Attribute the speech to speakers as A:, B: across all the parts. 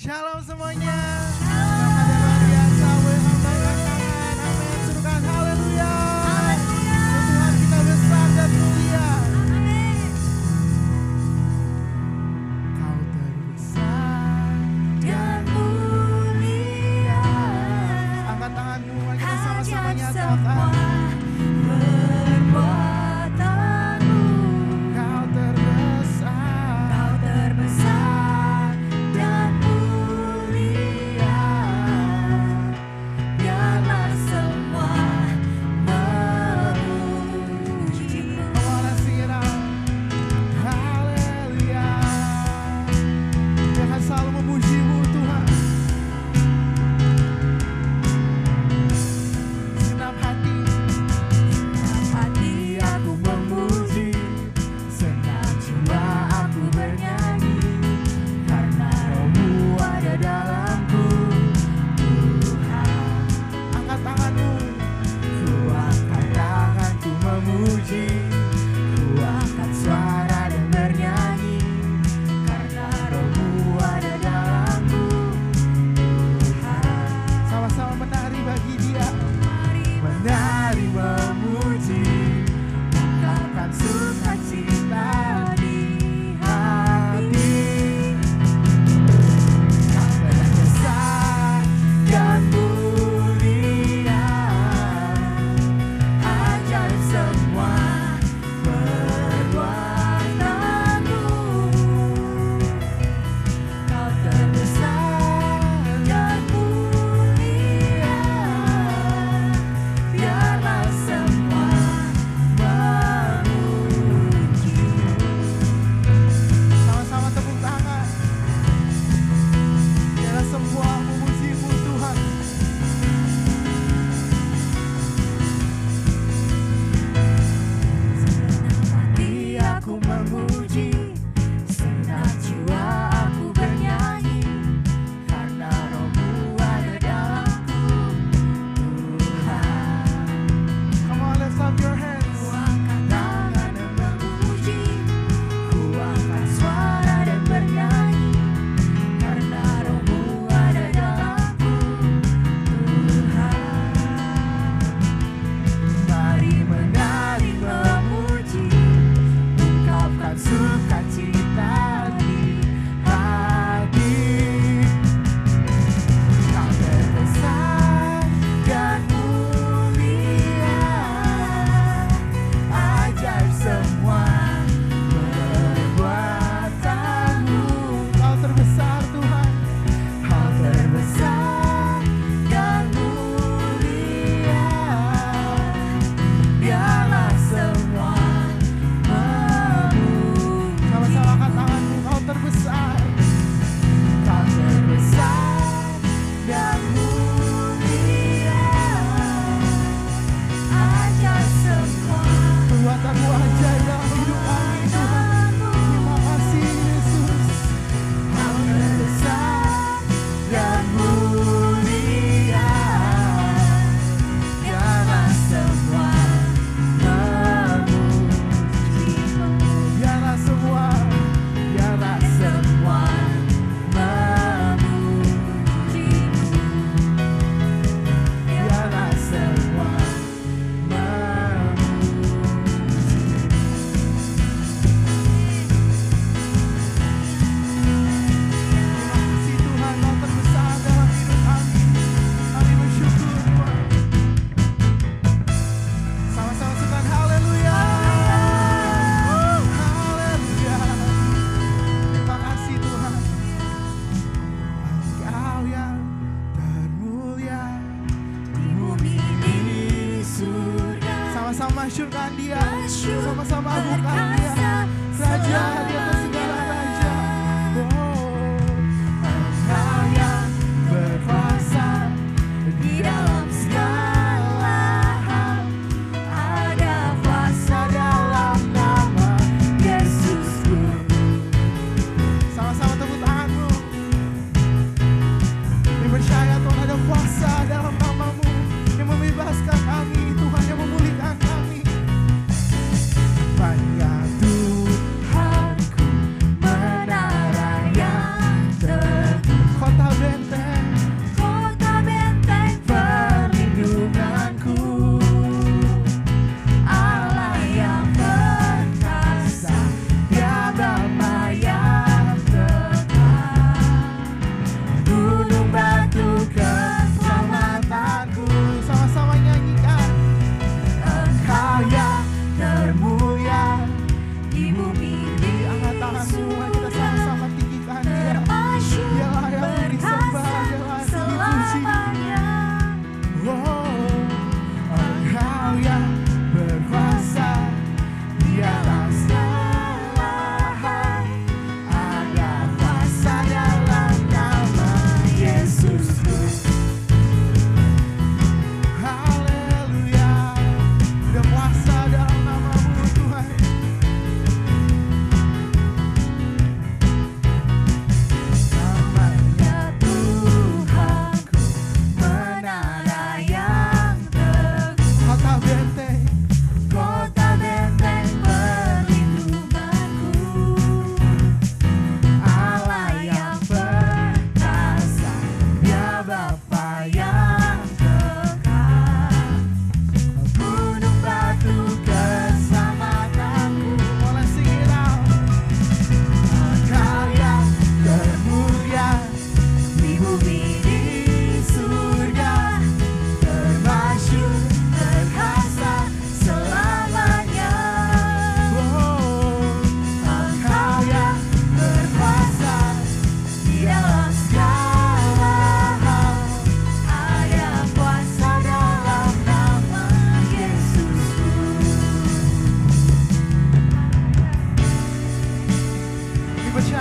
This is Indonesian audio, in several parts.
A: Shalom semuanya. Shalom. Ada luar biasa, boleh lambaikan tangan. Amin. Serukan haleluya. Tuhan kita besar dan mulia.
B: Amin.
A: Kau terbesar
B: Dan mulia.
A: Angkat tanganmu, mari kita sama-sama
B: Ajar
A: nyatakan.
B: semua perbuatanmu.
A: Kau terbesar.
B: Kau terbesar dan mulia. Biarlah semua memuji-Mu.
A: Come on, let's sing it out. Haleluya. Dia akan selalu memuji-Mu Tuhan. Senang hati.
B: Hati aku memuji, senang jiwa aku bernyanyi, karena Roh-Mu ada dalamku, Tuhan.
A: Angkat tanganmu.
B: Ku angkat tanganku memuji, ku angkat suara dan bernyanyi, karena Roh-Mu ada dalamku, Tuhan.
A: Sama-sama menari bagi Dia.
B: Menari memuji, ungkapkan sukacita di hati. Kau terbesar dan mulia, ajaib semua perbuatanmu. Kau terbesar dan mulia, biarlah semua memuji-Mu.
A: Sama-sama tepuk tangan. Biarlah semua memuji-Mu Tuhan.
B: Senang hati aku memuji, senang jiwa aku bernyanyi, karena Roh-Mu ada dalamku, Tuhan.
A: Come on, let's clap your hands.
B: Ku angkat tangan dan memuji, ku angkat suara dan bernyanyi, karena Roh-Mu ada dalamku, Tuhan. Mari menari memuji, ungkapkan sukacita di hati. Kau terbesar dan mulia, ajaib semua perbuatanmu.
A: Kau terbesar Tuhan.
B: Kau terbesar dan mulia, biarlah semua memuji.
A: Sama-sama angkat tanganmu. Kau terbesar.
B: Kau terbesar dan mulia, ajaib semua
A: Perbuatanmu ajaib dalam hidup kami Tuhan. Terima kasih Yesus.
B: Kau terbesar dan mulia, biarlah semua memuji-Mu.
A: Biarlah semua.
B: Biarlah semua memuji-Mu. Biarlah semua
A: Terima kasih Tuhan. Kau terbesar dalam hidup kami. Kami bersyukur Tuhan. Sama-sama sukan haleluya. Haleluya. Terima kasih Tuhan. Engkau yang termulia.
B: di bumi di surga.
A: Sama-sama masyurkan Dia.
B: Masyur
A: Sama-sama agungkan Dia. Raja di atas segala raja.
B: Engkau yang berkuasa di dalam segala hal. Ada kuasa dalam nama Yesusku.
A: Sama-sama tepuk tanganmu. Kami percaya Tuhan ada kuasa dalam nama-Mu yang membebaskan kami, Tuhan yang memulihkan kami. Banyak Tuhanku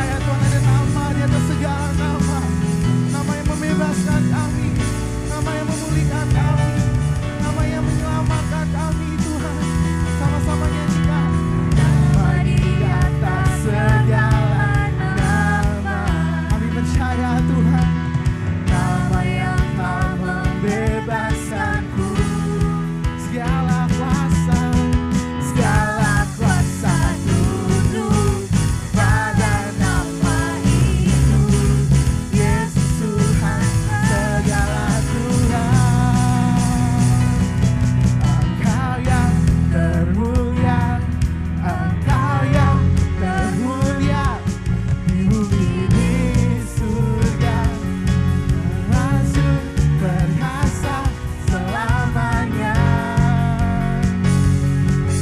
A: percaya Tuhan ada nama di atas segala nama. Nama yang membebaskan kami, nama yang memulihkan kami, nama yang menyelamatkan kami Tuhan. Sama-sama nyanyikan. Nama di atas segala nama. Kami percaya Tuhan. Nama yang mau membebaskanku. Segala kuasa tunduk pada nama itu. Yesus Tuhan, segala Tuhan. Engkau yang termulia, Engkau yang termulia di bumi di surga. Langsung berkuasa selamanya.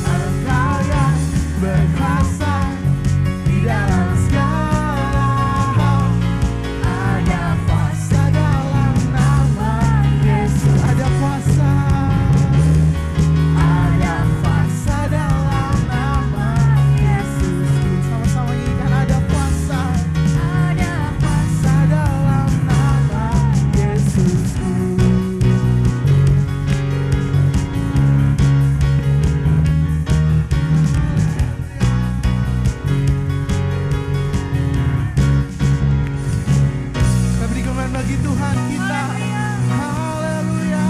A: Engkau yang berkuasa di dalam segala hal. Ada kuasa dalam nama Yesus. Ada kuasa. Ada kuasa dalam nama Yesus. Sama-sama nyanyikan. Ada kuasa. Ada kuasa dalam nama Yesusku. Kita beri kemuliaan bagi Tuhan kita. Haleluya.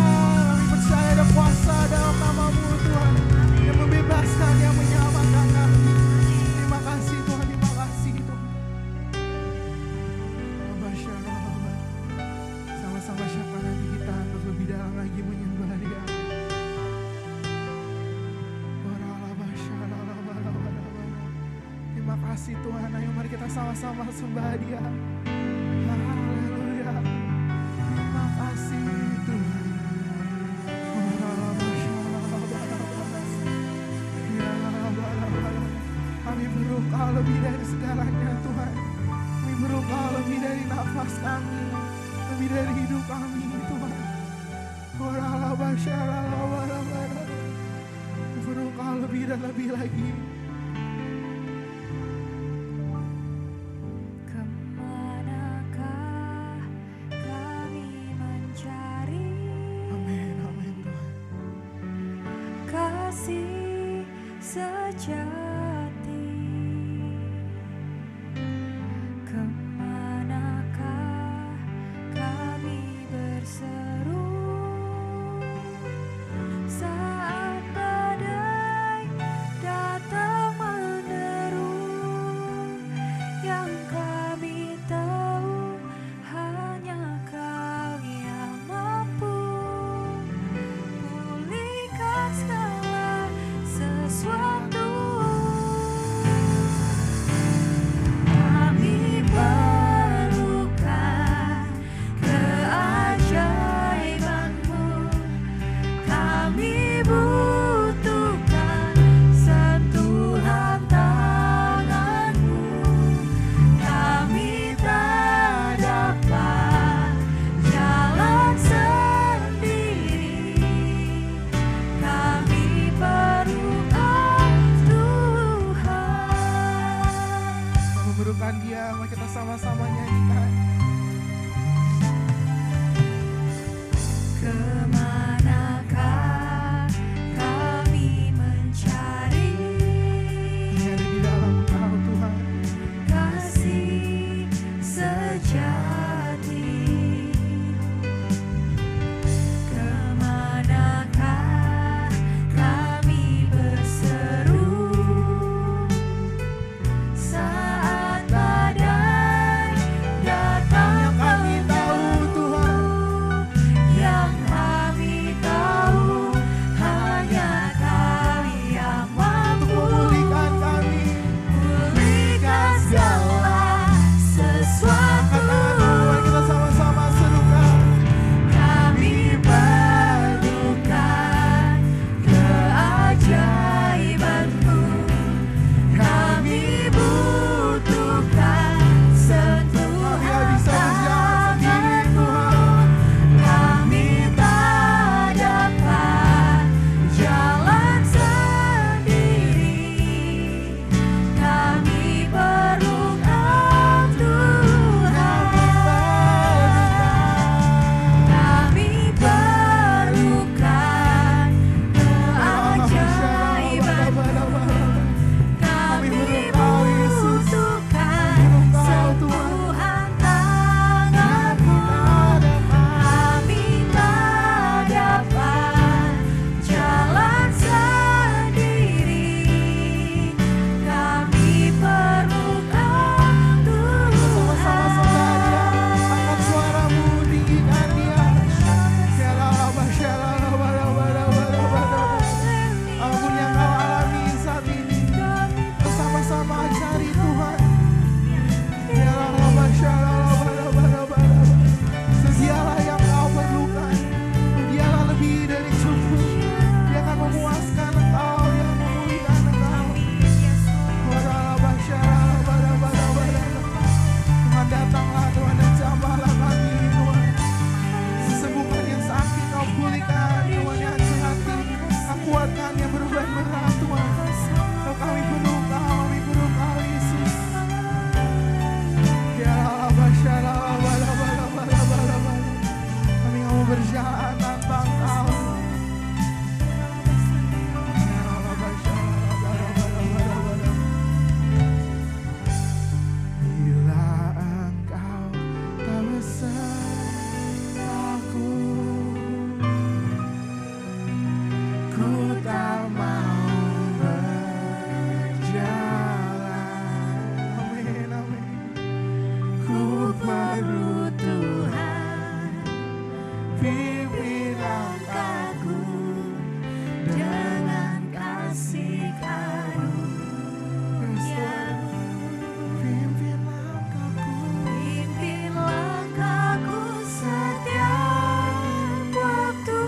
A: Kami percaya ada kuasa dalam nama-Mu Tuhan, yang membebaskan, yang menyelamatkan kami. Terima kasih Tuhan, terima kasih Tuhan. Sama-sama siapkan hati kita untuk lebih dalam lagi menyembah Dia. Terima kasih Tuhan. Ayo mari kita sama-sama sembah Dia. Haleluya. Terima kasih Tuhan. Kami berdoa lebih dari segalanya Tuhan. Kami berdoa lebih dari nafas kami, lebih dari hidup kami Tuhan. Berdoa lebih dan lebih lagi.
B: Kemanakah kami mencari
A: Amin, amin Tuhan.
B: kasih sejati? Kemanakah kami berseru saat badai datang meneru? Yang kami tahu hanya Kau yang mampu pulihkan segala sesuatu. Kami perlukan keajaiban-Mu. Kami butuhkan sentuhan tangan-Mu. Kami tak dapat jalan sendiri. Kami perlukan Tuhan.
A: Memerlukan Dia, mari kita sama-sama nyanyikan.
B: Kemanakah kami mencari
A: Hanya ada di dalam Engkau Tuhan.
B: kasih sejati? Kemanakah kami berseru saat badai datang perlu Tuhan,
A: pimpin
B: langkahku dengan kasih karunia-Mu.
A: pimpin langkahku.
B: Pimpin langkahku setiap waktu,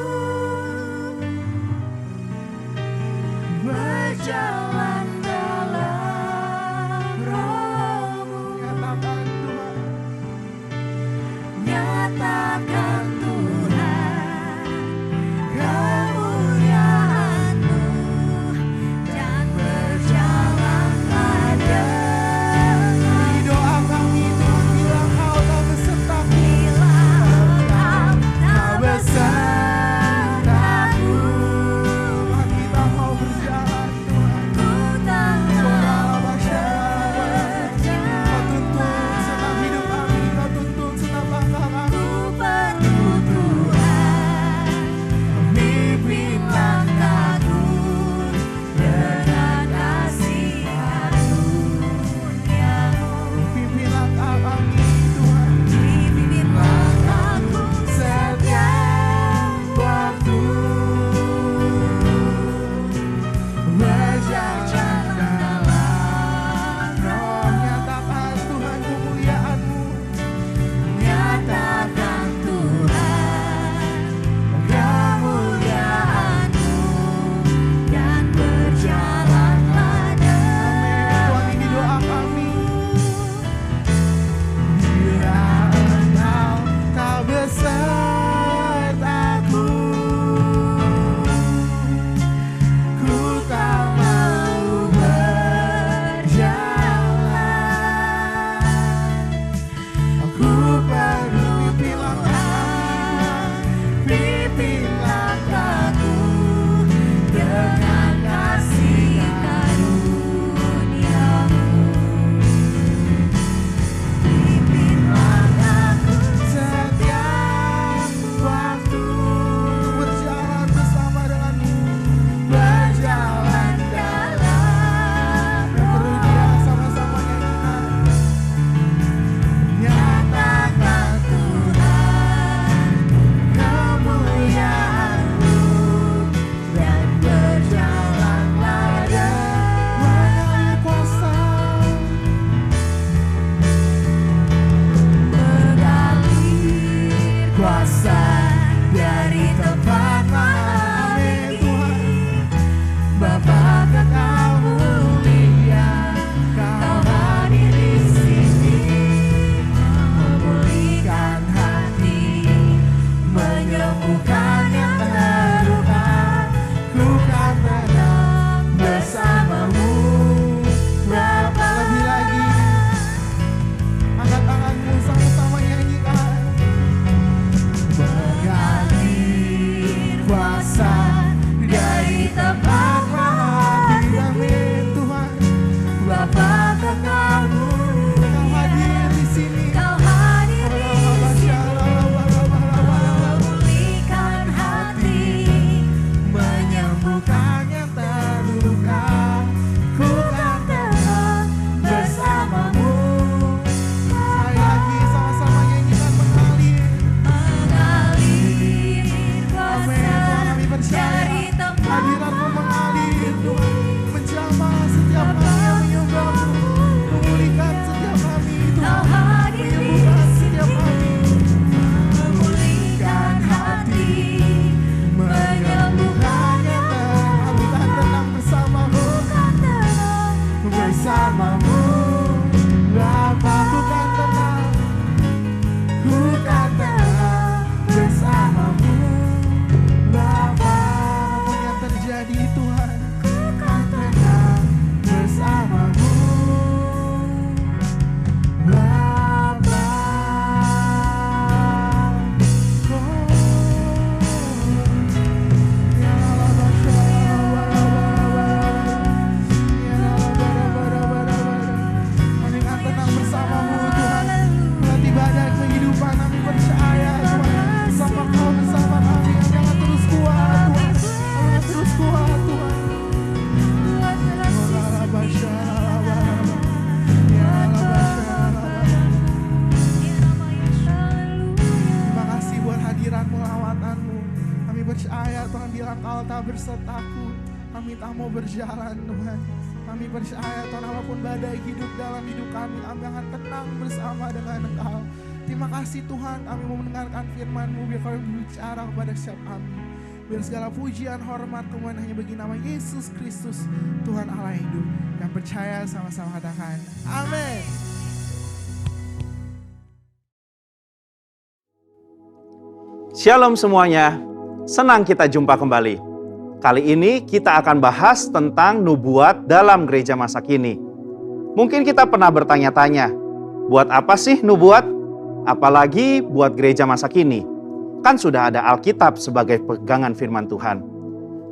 B: berjalan dalam Roh-Mu.
A: Nyatakan Tuhan,
B: Nyatakan Tuhan kemuliaan-Mu, dan berjalanlah dengan
A: beri doa kami Tuhan, bila Engkau tak besertaku.
B: bila Engkau tak besertaku.
A: Tuhan, kita mau berjalan Tuhan.
B: Ku tak mau berjalan,
A: Kau tuntun senang hidup kami, Kau tuntun senang langkah kami.
B: ku perlu
A: bersertaku. Kami tak mau berjalan Tuhan. Kami percaya Tuhan, apapun badai hidup dalam hidup kami akan tenang bersama dengan Engkau. Terima kasih Tuhan, kami mau mendengarkan firman-Mu, biar Kau berbicara kepada setiap kami. Biar segala pujian, hormat, kemuliaan hanya bagi nama Yesus Kristus, Tuhan Allah yang hidup. Yang percaya sama-sama katakan, amin.
C: Shalom semuanya, senang kita jumpa kembali. Kali ini kita akan bahas tentang nubuat dalam gereja masa kini. Mungkin kita pernah bertanya-tanya, buat apa sih nubuat? Apalagi buat gereja masa kini. Kan sudah ada Alkitab sebagai pegangan firman Tuhan.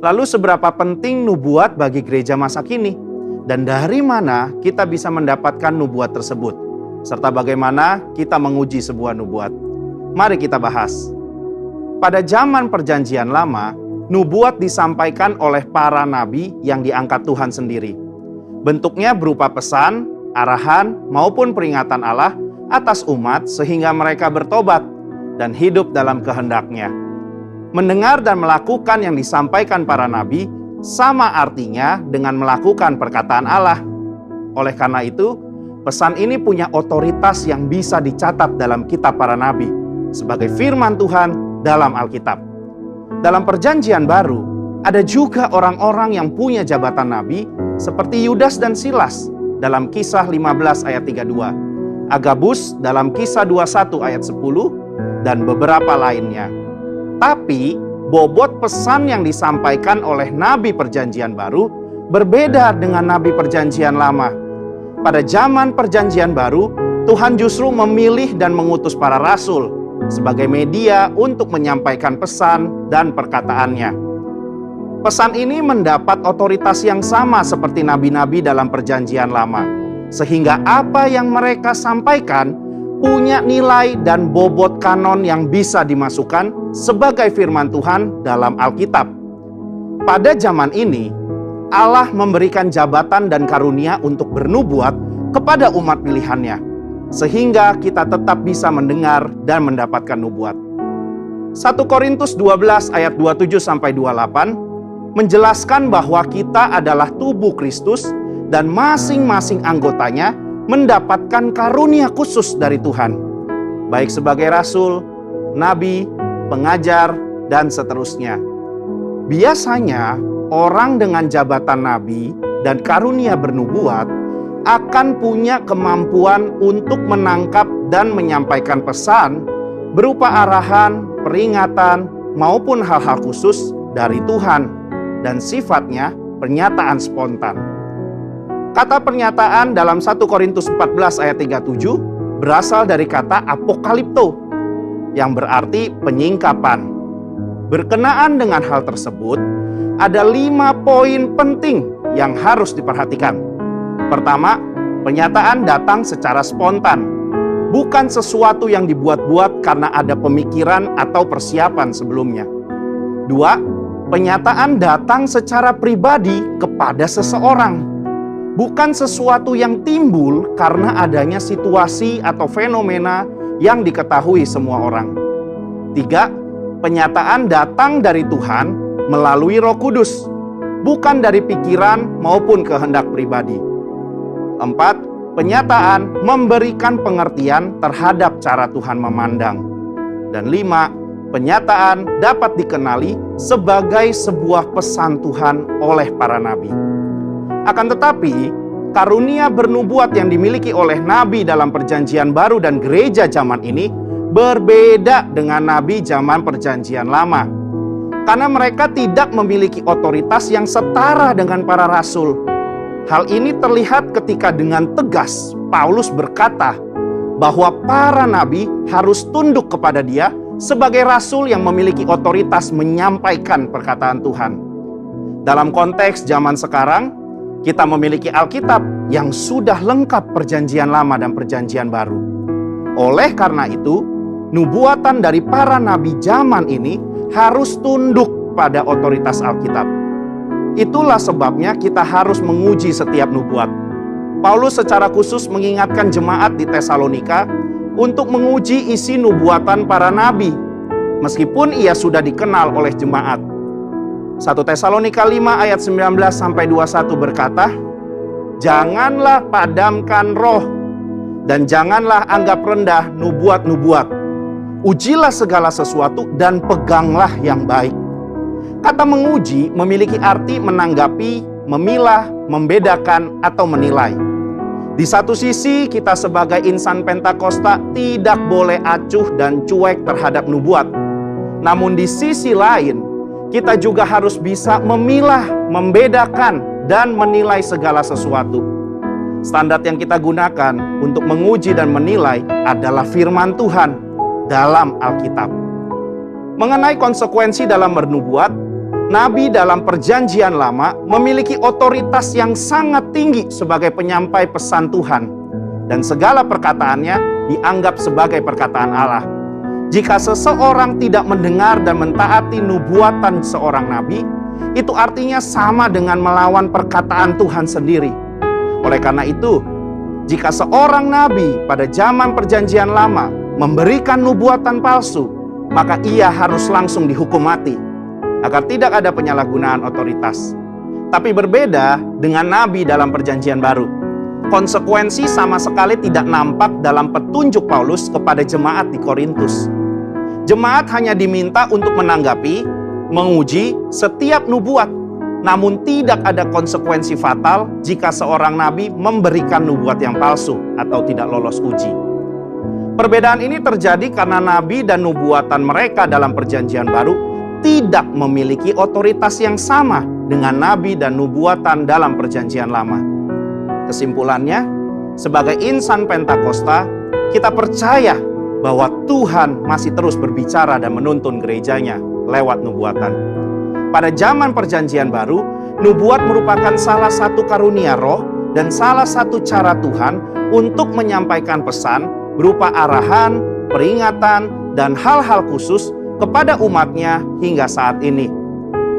C: Lalu seberapa penting nubuat bagi gereja masa kini? Dan dari mana kita bisa mendapatkan nubuat tersebut? Serta bagaimana kita menguji sebuah nubuat? Mari kita bahas. Pada zaman Perjanjian Lama, nubuat disampaikan oleh para nabi yang diangkat Tuhan sendiri. Bentuknya berupa pesan, arahan, maupun peringatan Allah atas umat sehingga mereka bertobat dan hidup dalam kehendak-Nya. Mendengar dan melakukan yang disampaikan para nabi sama artinya dengan melakukan perkataan Allah. Oleh karena itu, pesan ini punya otoritas yang bisa dicatat dalam kitab para nabi sebagai firman Tuhan dalam Alkitab. Dalam Perjanjian Baru, ada juga orang-orang yang punya jabatan nabi seperti Yudas dan Silas dalam Kisah 15 ayat 32, Agabus dalam Kisah 21 ayat 10, dan beberapa lainnya. Tapi, bobot pesan yang disampaikan oleh nabi Perjanjian Baru berbeda dengan nabi Perjanjian Lama. Pada zaman Perjanjian Baru, Tuhan justru memilih dan mengutus para rasul sebagai media untuk menyampaikan pesan dan perkataannya. Pesan ini mendapat otoritas yang sama seperti nabi-nabi dalam Perjanjian Lama, sehingga apa yang mereka sampaikan punya nilai dan bobot kanon yang bisa dimasukkan sebagai firman Tuhan dalam Alkitab. Pada zaman ini, Allah memberikan jabatan dan karunia untuk bernubuat kepada umat pilihan-Nya, sehingga kita tetap bisa mendengar dan mendapatkan nubuat. 1 Korintus 12 ayat 27-28 menjelaskan bahwa kita adalah tubuh Kristus dan masing-masing anggotanya mendapatkan karunia khusus dari Tuhan, baik sebagai rasul, nabi, pengajar, dan seterusnya. Biasanya orang dengan jabatan nabi dan karunia bernubuat akan punya kemampuan untuk menangkap dan menyampaikan pesan berupa arahan, peringatan, maupun hal-hal khusus dari Tuhan, dan sifatnya pernyataan spontan. Kata pernyataan dalam 1 Korintus 14 ayat 37 berasal dari kata apokalipto, yang berarti penyingkapan. Berkenaan dengan hal tersebut, ada 5 poin penting yang harus diperhatikan. Pertama, pernyataan datang secara spontan, bukan sesuatu yang dibuat-buat karena ada pemikiran atau persiapan sebelumnya. 2, pernyataan datang secara pribadi kepada seseorang, bukan sesuatu yang timbul karena adanya situasi atau fenomena yang diketahui semua orang. 3, pernyataan datang dari Tuhan melalui Roh Kudus, bukan dari pikiran maupun kehendak pribadi. 4, pernyataan memberikan pengertian terhadap cara Tuhan memandang. Dan 5, pernyataan dapat dikenali sebagai sebuah pesan Tuhan oleh para nabi. Akan tetapi, karunia bernubuat yang dimiliki oleh nabi dalam Perjanjian Baru dan gereja zaman ini berbeda dengan nabi zaman Perjanjian Lama. Karena mereka tidak memiliki otoritas yang setara dengan para rasul. Hal ini terlihat ketika dengan tegas Paulus berkata bahwa para nabi harus tunduk kepada dia sebagai rasul yang memiliki otoritas menyampaikan perkataan Tuhan. Dalam konteks zaman sekarang, kita memiliki Alkitab yang sudah lengkap Perjanjian Lama dan Perjanjian Baru. Oleh karena itu, nubuatan dari para nabi zaman ini harus tunduk pada otoritas Alkitab. Itulah sebabnya kita harus menguji setiap nubuat. Paulus secara khusus mengingatkan jemaat di Tesalonika untuk menguji isi nubuatan para nabi, meskipun ia sudah dikenal oleh jemaat. 1 Tesalonika 5 ayat 19 sampai 21 berkata, "Janganlah padamkan roh dan janganlah anggap rendah nubuat-nubuat. Ujilah segala sesuatu dan peganglah yang baik." Kata menguji memiliki arti menanggapi, memilah, membedakan, atau menilai. Di satu sisi, kita sebagai insan Pentakosta tidak boleh acuh dan cuek terhadap nubuat. Namun di sisi lain, kita juga harus bisa memilah, membedakan, dan menilai segala sesuatu. Standar yang kita gunakan untuk menguji dan menilai adalah firman Tuhan dalam Alkitab. Mengenai konsekuensi dalam bernubuat, Nabi dalam Perjanjian Lama memiliki otoritas yang sangat tinggi sebagai penyampai pesan Tuhan, dan segala perkataannya dianggap sebagai perkataan Allah. Jika seseorang tidak mendengar dan mentaati nubuatan seorang nabi, itu artinya sama dengan melawan perkataan Tuhan sendiri. Oleh karena itu, jika seorang nabi pada zaman Perjanjian Lama memberikan nubuatan palsu, maka ia harus langsung dihukum mati, agar tidak ada penyalahgunaan otoritas. Tapi berbeda dengan nabi dalam Perjanjian Baru. Konsekuensi sama sekali tidak nampak dalam petunjuk Paulus kepada jemaat di Korintus. Jemaat hanya diminta untuk menanggapi, menguji setiap nubuat, namun tidak ada konsekuensi fatal jika seorang nabi memberikan nubuat yang palsu atau tidak lolos uji. Perbedaan ini terjadi karena nabi dan nubuatan mereka dalam Perjanjian Baru tidak memiliki otoritas yang sama dengan nabi dan nubuatan dalam Perjanjian Lama. Kesimpulannya, sebagai insan Pentakosta, kita percaya bahwa Tuhan masih terus berbicara dan menuntun gerejanya lewat nubuatan. Pada zaman Perjanjian Baru, nubuat merupakan salah satu karunia roh dan salah satu cara Tuhan untuk menyampaikan pesan berupa arahan, peringatan, dan hal-hal khusus kepada umatnya hingga saat ini.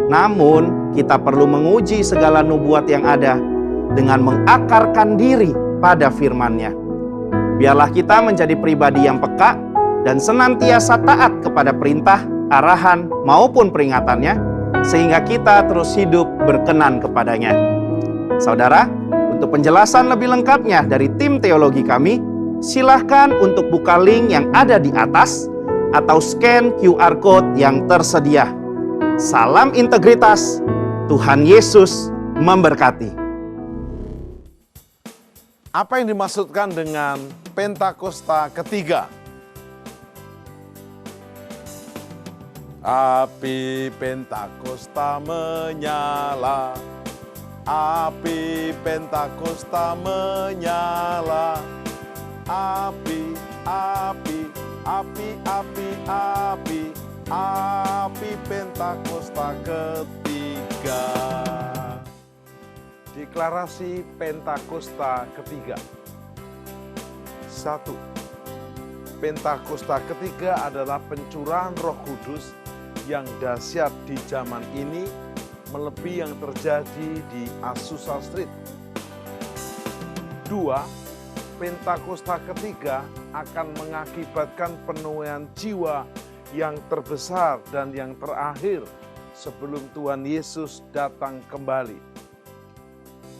C: Namun, kita perlu menguji segala nubuat yang ada dengan mengakarkan diri pada firman-Nya. Biarlah kita menjadi pribadi yang peka dan senantiasa taat kepada perintah, arahan, maupun peringatannya, sehingga kita terus hidup berkenan kepadanya. Saudara, untuk penjelasan lebih lengkapnya dari tim teologi kami, silahkan untuk buka link yang ada di atas atau scan QR Code yang tersedia. Salam integritas, Tuhan Yesus memberkati.
D: Apa yang dimaksudkan dengan Pentakosta ketiga? Api Pentakosta menyala, api Pentakosta menyala, api, api, api, api, api, api Pentakosta ketiga. Deklarasi Pentakosta ketiga. 1. Pentakosta ketiga adalah pencurahan Roh Kudus yang dahsyat di zaman ini, melebihi yang terjadi di Azusa Street. 2. Pentakosta ketiga akan mengakibatkan penuaian jiwa yang terbesar dan yang terakhir sebelum Tuhan Yesus datang kembali.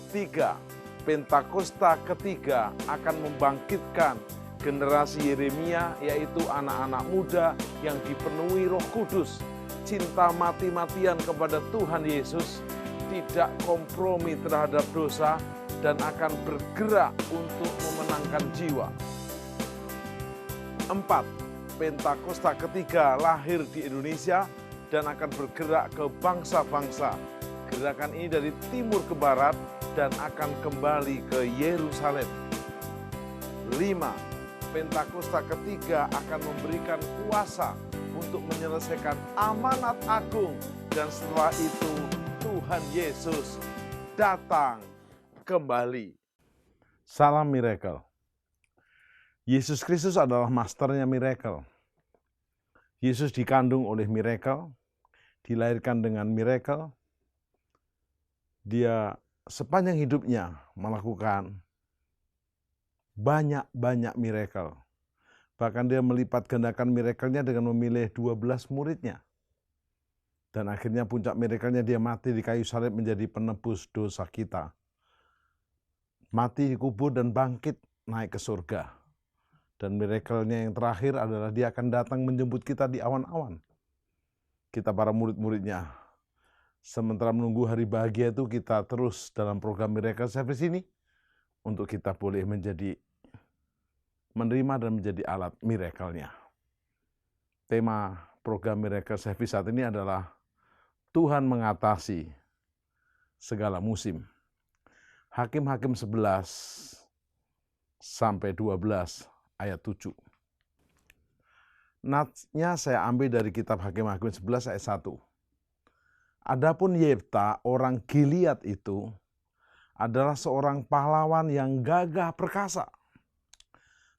D: 3. Pentakosta ketiga akan membangkitkan generasi Yeremia, yaitu anak-anak muda yang dipenuhi Roh Kudus, cinta mati-matian kepada Tuhan Yesus, tidak kompromi terhadap dosa, dan akan bergerak untuk memenangkan jiwa. 4. Pentakosta ketiga lahir di Indonesia dan akan bergerak ke bangsa-bangsa. Gerakan ini dari timur ke barat dan akan kembali ke Yerusalem. 5. Pentakosta ketiga akan memberikan kuasa untuk menyelesaikan amanat agung, dan setelah itu Tuhan Yesus datang kembali. Salam miracle. Yesus Kristus adalah masternya miracle. Yesus dikandung oleh miracle, dilahirkan dengan miracle. Dia sepanjang hidupnya melakukan banyak miracle. Bahkan dia melipat gandakan miracle-nya dengan memilih 12 muridnya. Dan akhirnya puncak miracle-nya dia mati di kayu salib menjadi penebus dosa kita. Mati, dikubur, dan bangkit naik ke surga. Dan miracle-nya yang terakhir adalah dia akan datang menjemput kita di awan-awan. Kita para murid-muridnya. Sementara menunggu hari bahagia itu, kita terus dalam program Miracle Service ini untuk kita boleh menerima dan menjadi alat miracle-nya. Tema program Miracle Service saat ini adalah Tuhan mengatasi segala musim. Hakim-Hakim 11 sampai 12 ayat 7. Natsnya saya ambil dari kitab Hakim-Hakim 11 ayat 1. Adapun Yefta orang Gilead itu adalah seorang pahlawan yang gagah perkasa.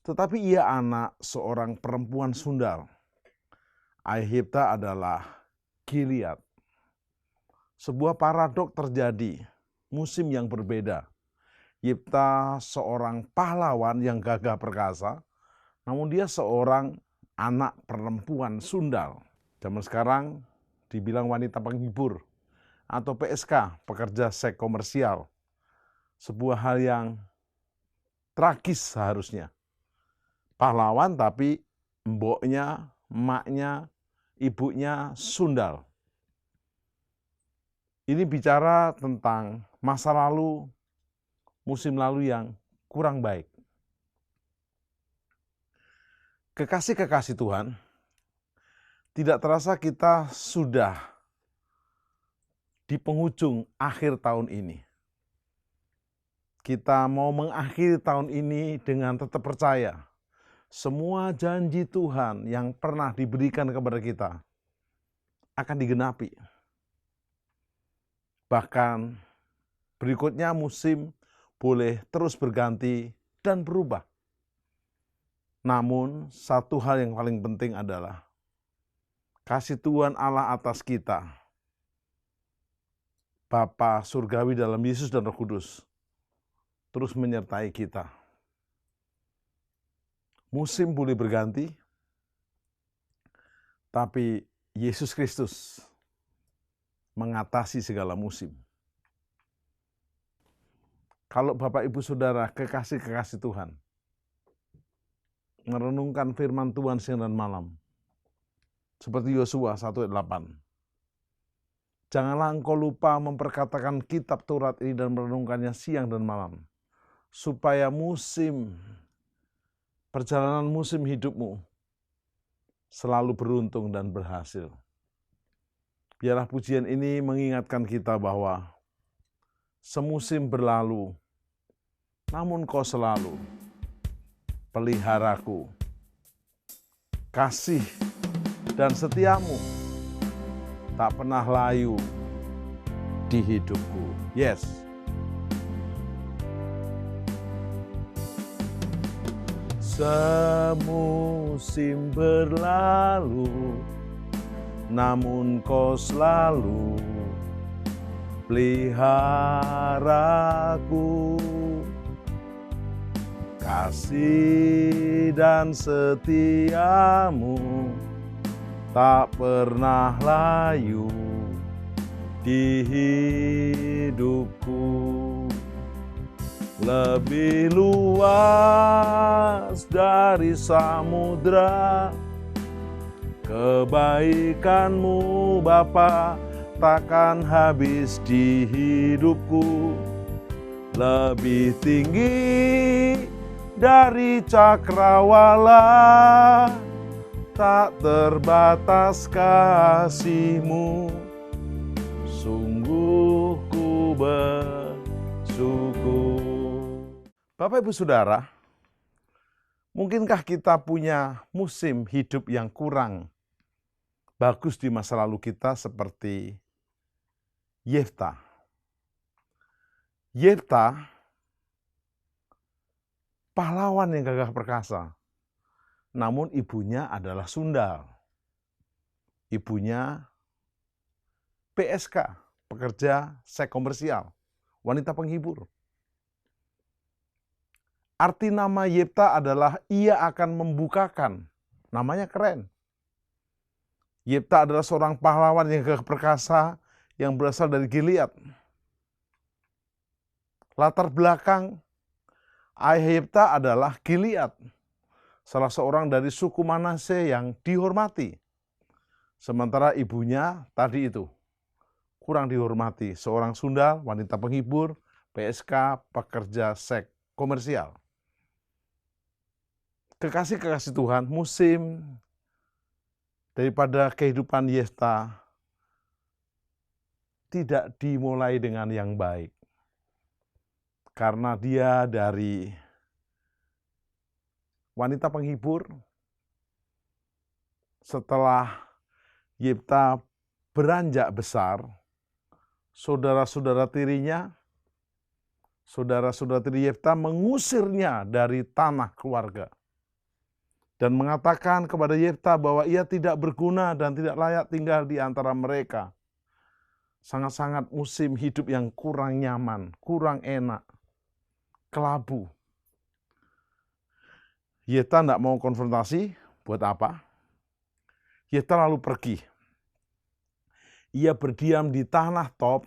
D: Tetapi ia anak seorang perempuan sundal. Ayah Yefta adalah Gilead. Sebuah paradok terjadi, musim yang berbeda. Yefta seorang pahlawan yang gagah perkasa, namun dia seorang anak perempuan sundal. Zaman sekarang dibilang wanita penghibur atau PSK, pekerja seks komersial. Sebuah hal yang tragis seharusnya. Pahlawan tapi mboknya, emaknya, ibunya sundal. Ini bicara tentang masa lalu, musim lalu yang kurang baik. Kekasih-kekasih Tuhan, tidak terasa kita sudah di penghujung akhir tahun ini. Kita mau mengakhiri tahun ini dengan tetap percaya. Semua janji Tuhan yang pernah diberikan kepada kita akan digenapi. Bahkan berikutnya musim boleh terus berganti dan berubah. Namun satu hal yang paling penting adalah kasih Tuhan Allah atas kita, Bapa Surgawi dalam Yesus dan Roh Kudus, terus menyertai kita. Musim boleh berganti, tapi Yesus Kristus mengatasi segala musim. Kalau Bapak Ibu Saudara kekasih-kekasih Tuhan, merenungkan firman Tuhan siang dan malam, seperti Yosua 1:8. Janganlah engkau lupa memperkatakan kitab Taurat ini dan merenungkannya siang dan malam, supaya perjalanan musim hidupmu selalu beruntung dan berhasil. Biarlah pujian ini mengingatkan kita bahwa semusim berlalu, namun kau selalu peliharaku. Kasih dan setiamu tak pernah layu di hidupku. Yes. Semusim berlalu, namun kau selalu peliharaku. Kasih dan setiamu tak pernah layu di hidupku. Lebih luas dari samudra, kebaikanmu Bapa takkan habis di hidupku. Lebih tinggi dari cakrawala, tak terbatas kasih-Mu. Sungguh ku bersyukur. Bapak Ibu Saudara, mungkinkah kita punya musim hidup yang kurang bagus di masa lalu kita seperti Yefta? Yefta pahlawan yang gagah perkasa, namun ibunya adalah sundal. Ibunya PSK, pekerja seks komersial, wanita penghibur. Arti nama Yefta adalah ia akan membukakan. Namanya keren. Yefta adalah seorang pahlawan yang gagah perkasa yang berasal dari Gilead. Latar belakang ayah Yefta adalah Gilead, salah seorang dari suku Manase yang dihormati. Sementara ibunya tadi itu kurang dihormati, seorang sundal, wanita penghibur, PSK, pekerja seks komersial. Kekasih-kekasih Tuhan, musim daripada kehidupan Yefta tidak dimulai dengan yang baik. Karena dia dari wanita penghibur, setelah Yefta beranjak besar, saudara-saudara tiri Yefta mengusirnya dari tanah keluarga dan mengatakan kepada Yefta bahwa ia tidak berguna dan tidak layak tinggal di antara mereka. Sangat-sangat musim hidup yang kurang nyaman, kurang enak, kelabu. Yefta tidak mau konfrontasi, buat apa? Yefta lalu pergi. Ia berdiam di tanah Tob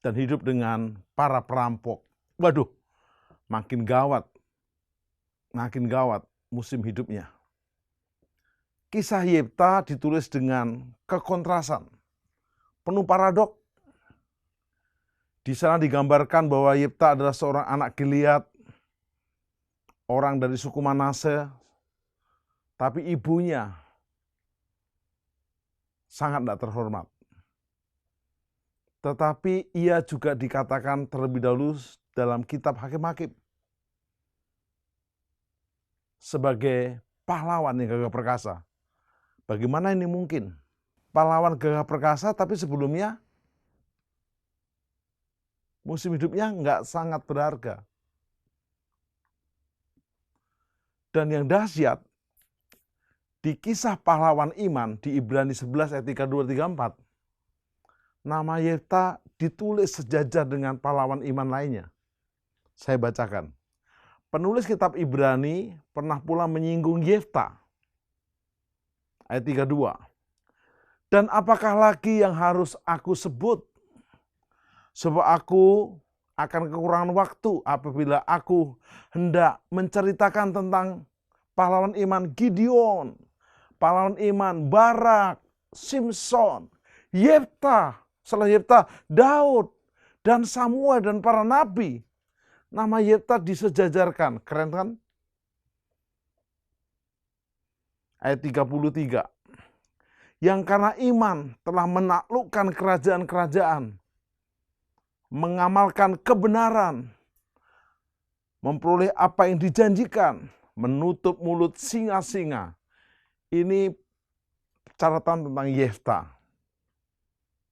D: dan hidup dengan para perampok. Waduh, makin gawat musim hidupnya. Kisah Yefta ditulis dengan kekontrasan, penuh paradok. Di sana digambarkan bahwa Yefta adalah seorang anak Gilead, orang dari suku Manase, tapi ibunya sangat tidak terhormat. Tetapi ia juga dikatakan terlebih dahulu dalam kitab Hakim-Hakim sebagai pahlawan yang gagah perkasa. Bagaimana ini mungkin? Pahlawan gagah perkasa tapi sebelumnya musim hidupnya enggak sangat berharga. Dan yang dahsyat, di kisah pahlawan iman di Ibrani 11 ayat 32-34, nama Yefta ditulis sejajar dengan pahlawan iman lainnya. Saya bacakan. Penulis kitab Ibrani pernah pula menyinggung Yefta. Ayat 32. Dan apakah lagi yang harus aku sebut? Sebab aku akan kekurangan waktu apabila aku hendak menceritakan tentang pahlawan iman Gideon, pahlawan iman Barak, Simson, Yefta, setelah Yefta, Daud, dan Samuel dan para nabi. Nama Yefta disejajarkan, keren kan? Ayat 33. Yang karena iman telah menaklukkan kerajaan-kerajaan, mengamalkan kebenaran, memperoleh apa yang dijanjikan, menutup mulut singa-singa. Ini catatan tentang Yefta.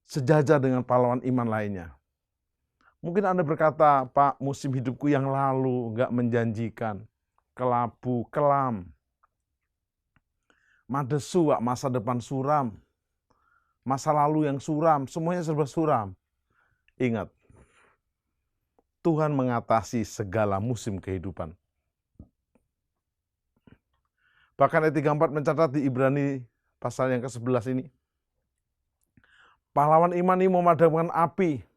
D: Sejajar dengan pahlawan iman lainnya. Mungkin Anda berkata, Pak, musim hidupku yang lalu nggak menjanjikan, kelabu, kelam, madesu, masa depan suram, masa lalu yang suram, semuanya serba suram. Ingat, Tuhan mengatasi segala musim kehidupan. Bahkan ayat 34 mencatat di Ibrani pasal yang ke-11 ini, pahlawan iman ini memadamkan api.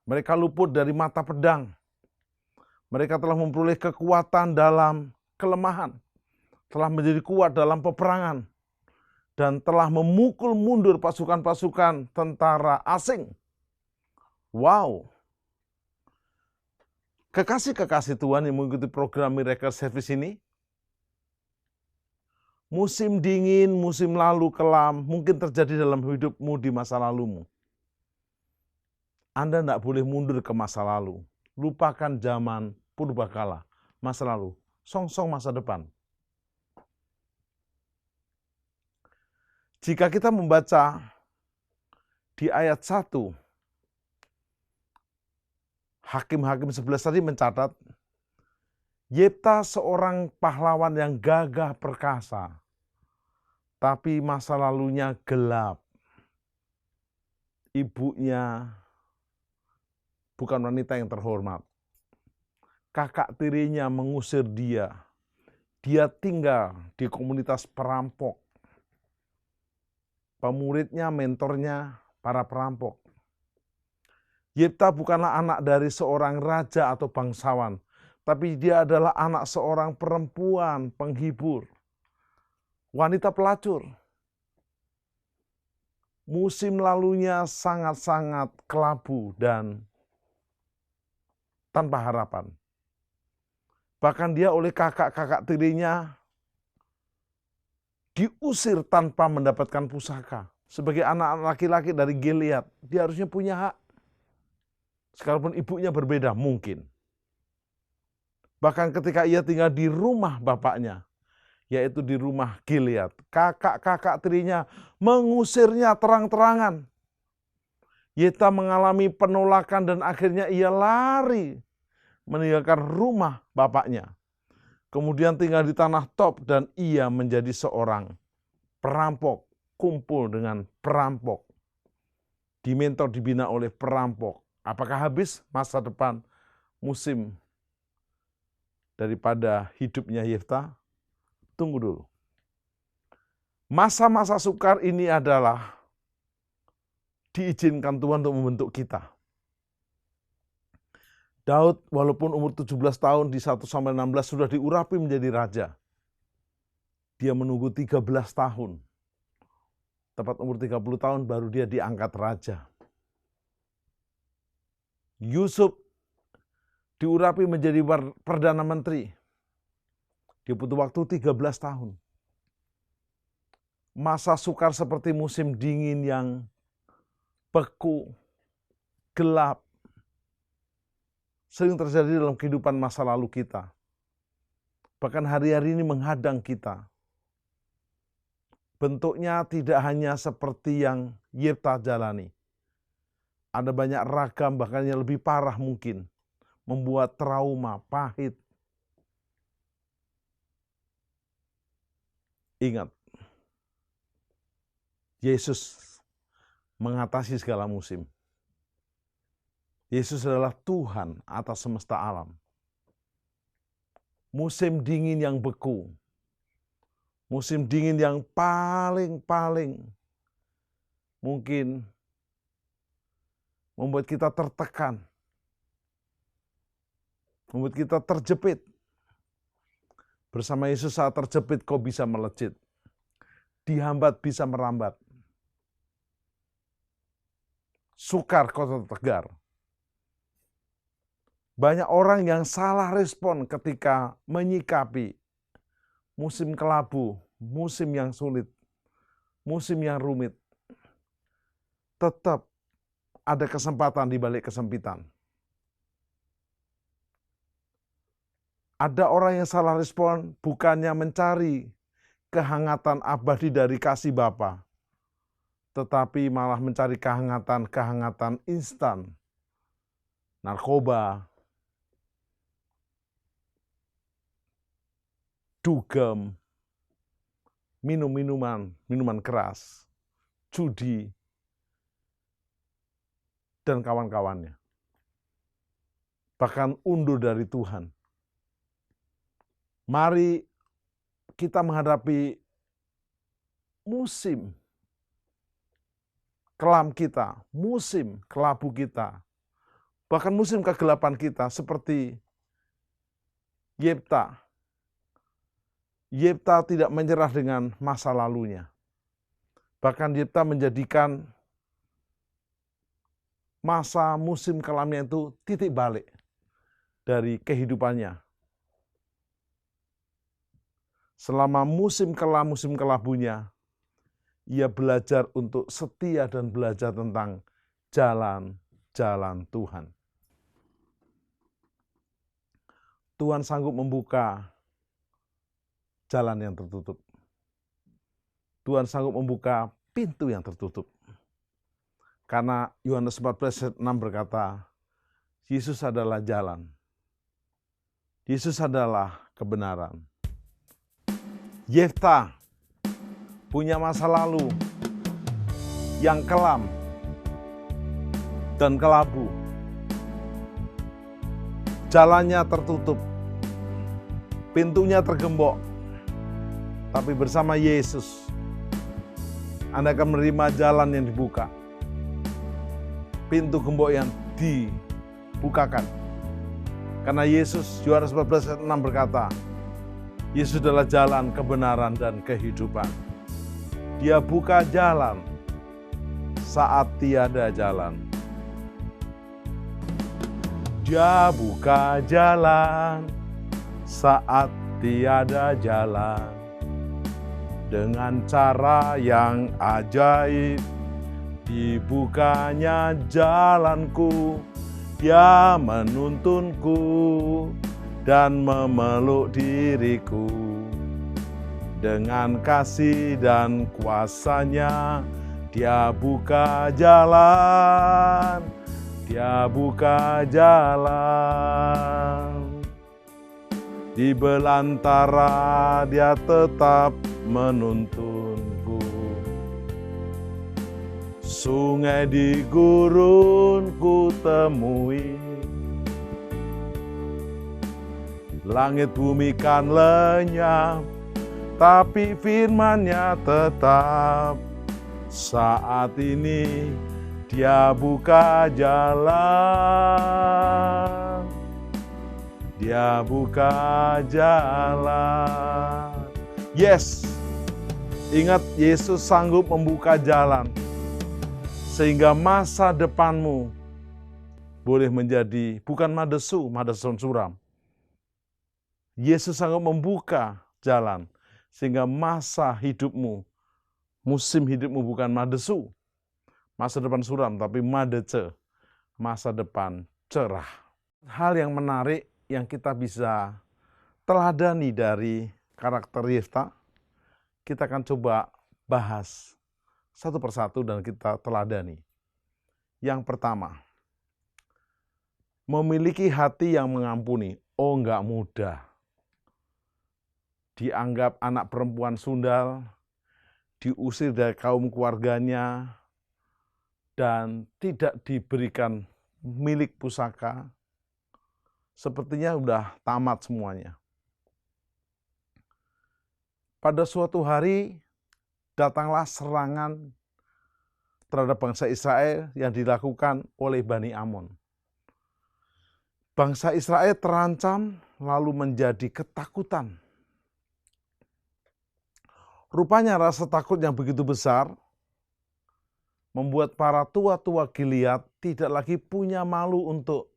D: Mereka luput dari mata pedang. Mereka telah memperoleh kekuatan dalam kelemahan. Telah menjadi kuat dalam peperangan. Dan telah memukul mundur pasukan-pasukan tentara asing. Wow. Kekasih-kekasih Tuhan yang mengikuti program Miracle Service ini, musim dingin, musim lalu kelam, mungkin terjadi dalam hidupmu di masa lalumu. Anda tidak boleh mundur ke masa lalu. Lupakan zaman purbakala, masa lalu. Song-song masa depan. Jika kita membaca di ayat 1, Hakim-Hakim 11 tadi mencatat, Yefta seorang pahlawan yang gagah perkasa, tapi masa lalunya gelap. Ibunya bukan wanita yang terhormat. Kakak tirinya mengusir dia. Dia tinggal di komunitas perampok. pemuridnya, mentornya, para perampok. Yefta bukanlah anak dari seorang raja atau bangsawan, tapi dia adalah anak seorang perempuan penghibur, wanita pelacur. Musim lalunya sangat-sangat kelabu dan tanpa harapan. Bahkan dia oleh kakak-kakak tirinya diusir tanpa mendapatkan pusaka. Sebagai anak laki-laki dari Gilead, dia harusnya punya hak. Sekalipun ibunya berbeda, mungkin. Bahkan ketika ia tinggal di rumah bapaknya, yaitu di rumah Gilead, kakak-kakak tirinya mengusirnya terang-terangan. Yefta mengalami penolakan dan akhirnya ia lari meninggalkan rumah bapaknya. Kemudian tinggal di tanah Tob dan ia menjadi seorang perampok, kumpul dengan perampok. Dimentor, dibina oleh perampok. Apakah habis masa depan musim daripada hidupnya Yefta? Tunggu dulu. Masa-masa sukar ini adalah diizinkan Tuhan untuk membentuk kita. Daud walaupun umur 17 tahun di 1-16 sudah diurapi menjadi raja. Dia menunggu 13 tahun. Tepat umur 30 tahun baru dia diangkat raja. Yusuf diurapi menjadi Perdana Menteri. Dia butuh waktu 13 tahun. Masa sukar seperti musim dingin yang beku, gelap, sering terjadi dalam kehidupan masa lalu kita. Bahkan hari-hari ini menghadang kita. Bentuknya tidak hanya seperti yang Yefta jalani. Ada banyak ragam, bahkan yang lebih parah mungkin. Membuat trauma, pahit. Ingat, Yesus mengatasi segala musim. Yesus adalah Tuhan atas semesta alam. Musim dingin yang beku. Musim dingin yang paling mungkin membuat kita tertekan. Membuat kita terjepit. Bersama Yesus saat terjepit kau bisa melejit. Dihambat bisa merambat. Sukar kau tetap tegar. Banyak orang yang salah respon ketika menyikapi musim kelabu, musim yang sulit, musim yang rumit. Tetap ada kesempatan di balik kesempitan. Ada orang yang salah respon bukannya mencari kehangatan abadi dari kasih Bapa, tetapi malah mencari kehangatan instan, narkoba, dugem, minuman keras, judi, dan kawan-kawannya. Bahkan undur dari Tuhan. Mari kita menghadapi musim kelam kita, musim kelabu kita, bahkan musim kegelapan kita seperti Yefta. Yefta tidak menyerah dengan masa lalunya. Bahkan Yefta menjadikan masa musim kelamnya itu titik balik dari kehidupannya. Selama musim kelabunya, ia belajar untuk setia dan belajar tentang jalan-jalan Tuhan. Tuhan sanggup membuka jalan yang tertutup. Tuhan sanggup membuka pintu yang tertutup. Karena Yohanes 14:6 berkata, Yesus adalah jalan. Yesus adalah kebenaran. Yefta punya masa lalu yang kelam dan kelabu. Jalannya tertutup, pintunya tergembok. Tapi bersama Yesus, Anda akan menerima jalan yang dibuka. Pintu gembok yang dibukakan. Karena Yesus, Yohanes 14 ayat 6 berkata, Yesus adalah jalan, kebenaran, dan kehidupan. Dia buka jalan saat tiada jalan. Dia buka jalan saat tiada jalan. Dengan cara yang ajaib, dibukanya jalanku. Dia menuntunku dan memeluk diriku. Dengan kasih dan kuasanya, Dia buka jalan. Dia buka jalan. Di belantara Dia tetap menuntunku. Sungai di gurun ku temui. Langit bumi kan lenyap, tapi firman-Nya tetap. Saat ini Dia buka jalan. Dia buka jalan. Yes, ingat Yesus sanggup membuka jalan. Sehingga masa depanmu boleh menjadi bukan madesu, madeson suram. Yesus sanggup membuka jalan. Sehingga masa hidupmu, musim hidupmu bukan madesu, masa depan suram, tapi madece, masa depan cerah. Hal yang menarik yang kita bisa teladani dari karakter Yefta, kita akan coba bahas satu persatu dan kita teladani. Yang pertama, memiliki hati yang mengampuni. Oh, enggak mudah. Dianggap anak perempuan sundal, diusir dari kaum keluarganya, dan tidak diberikan milik pusaka. Sepertinya sudah tamat semuanya. Pada suatu hari, datanglah serangan terhadap bangsa Israel yang dilakukan oleh Bani Amon. Bangsa Israel terancam lalu menjadi ketakutan. Rupanya rasa takut yang begitu besar membuat para tua-tua Gilead tidak lagi punya malu untuk,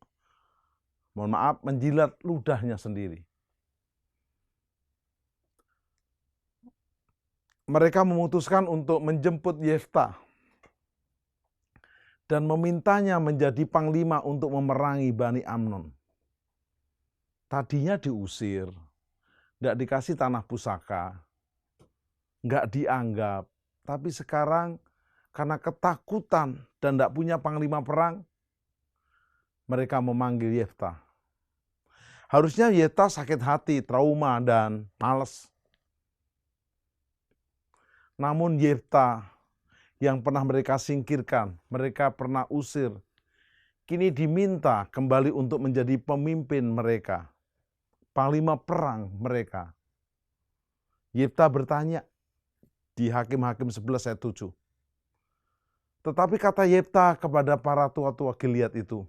D: mohon maaf, menjilat ludahnya sendiri. Mereka memutuskan untuk menjemput Yefta dan memintanya menjadi panglima untuk memerangi Bani Amnon. Tadinya diusir, nggak dikasih tanah pusaka, nggak dianggap. Tapi sekarang karena ketakutan dan nggak punya panglima perang, mereka memanggil Yefta. Harusnya Yefta sakit hati, trauma, dan malas. Namun Yefta yang pernah mereka singkirkan, mereka pernah usir, kini diminta kembali untuk menjadi pemimpin mereka, panglima perang mereka. Yefta bertanya di Hakim-Hakim 11 ayat 7. Tetapi kata Yefta kepada para tua-tua Gilead itu,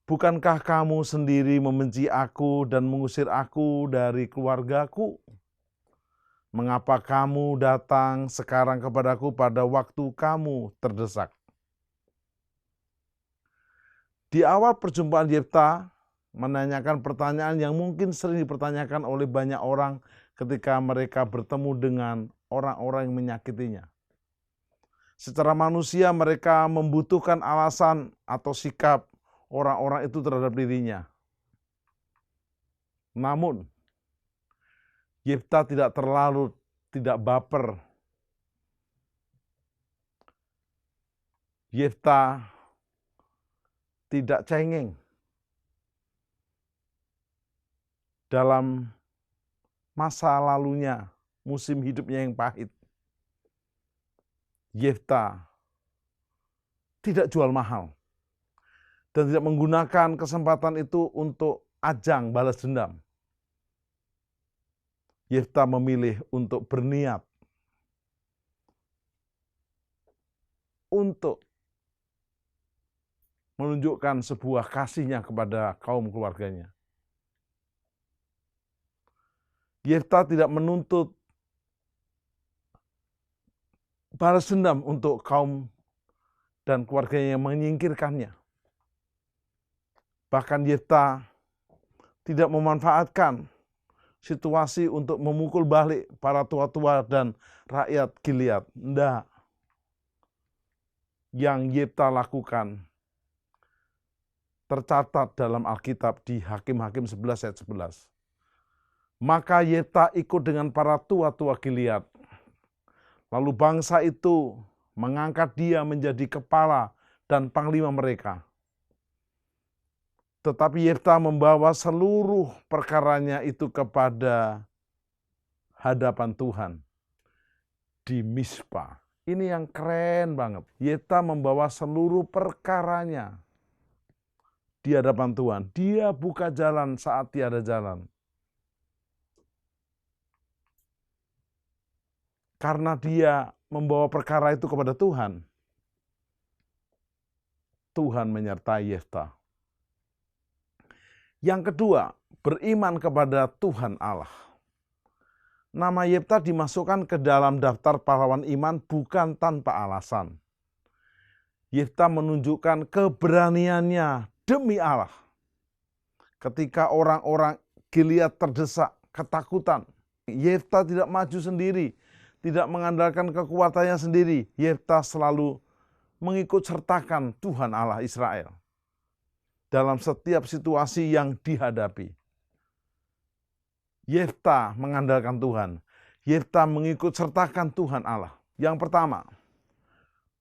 D: bukankah kamu sendiri membenci aku dan mengusir aku dari keluargaku? Mengapa kamu datang sekarang kepadaku pada waktu kamu terdesak? Di awal perjumpaan Yefta menanyakan pertanyaan yang mungkin sering dipertanyakan oleh banyak orang ketika mereka bertemu dengan orang-orang yang menyakitinya. Secara manusia mereka membutuhkan alasan atau sikap orang-orang itu terhadap dirinya. Namun, Yefta tidak baper. Yefta tidak cengeng dalam masa lalunya, musim hidupnya yang pahit. Yefta tidak jual mahal dan tidak menggunakan kesempatan itu untuk ajang balas dendam. Yefta memilih untuk berniat untuk menunjukkan sebuah kasihnya kepada kaum keluarganya. Yefta tidak menuntut balas dendam untuk kaum dan keluarganya yang menyingkirkannya. Bahkan Yefta tidak memanfaatkan situasi untuk memukul balik para tua-tua dan rakyat Gilead. Tidak. Yang Yefta lakukan tercatat dalam Alkitab di Hakim-Hakim 11 ayat 11. Maka Yefta ikut dengan para tua-tua Gilead. Lalu bangsa itu mengangkat dia menjadi kepala dan panglima mereka. Tetapi Yefta membawa seluruh perkaranya itu kepada hadapan Tuhan di Mizpa. Ini yang keren banget. Yefta membawa seluruh perkaranya di hadapan Tuhan. Dia buka jalan saat tiada jalan. Karena dia membawa perkara itu kepada Tuhan, Tuhan menyertai Yefta. Yang kedua, beriman kepada Tuhan Allah. Nama Yefta dimasukkan ke dalam daftar pahlawan iman bukan tanpa alasan. Yefta menunjukkan keberaniannya demi Allah. Ketika orang-orang Gilead terdesak, ketakutan, Yefta tidak maju sendiri, tidak mengandalkan kekuatannya sendiri. Yefta selalu mengikut sertakan Tuhan Allah Israel dalam setiap situasi yang dihadapi. Yefta mengandalkan Tuhan. Yefta mengikut sertakan Tuhan Allah. Yang pertama,